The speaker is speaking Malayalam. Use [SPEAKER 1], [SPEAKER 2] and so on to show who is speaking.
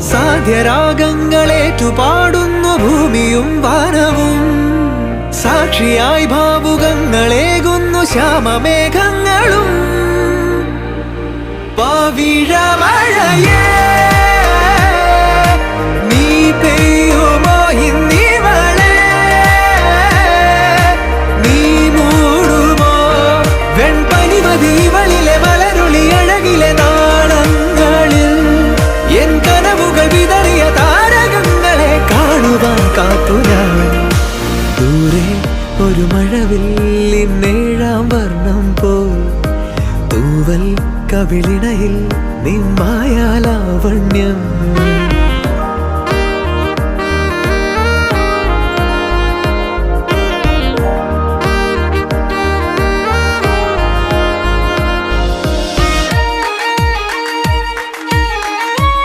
[SPEAKER 1] സാധ്യരാഗങ്ങളേറ്റുപാടുന്നു ഭൂമിയും വാനവും. സാക്ഷിയായി ഭാവുകങ്ങളേകുന്നു ശ്യാമമേഘങ്ങളും. പവിഴമഴയേ നീ പെയ്യുമോ ഇന്നിവളെ, നീ മൂടുമോ വെൺപനിമതിവളിലെ മലരുളി അഴകിലെ നാളങ്ങളിൽ. എൻ കനവുകൾ വിതറിയ താരകങ്ങളെ കാണുവാൻ കാത്തു ഞാൻ. ദൂരെ ഒരു മഴവില്ലിന്നേഴാം വർണ്ണം പോൽ തൂവൽ കവിളിണയിൽ നിമ്മായാലാവണ്യം.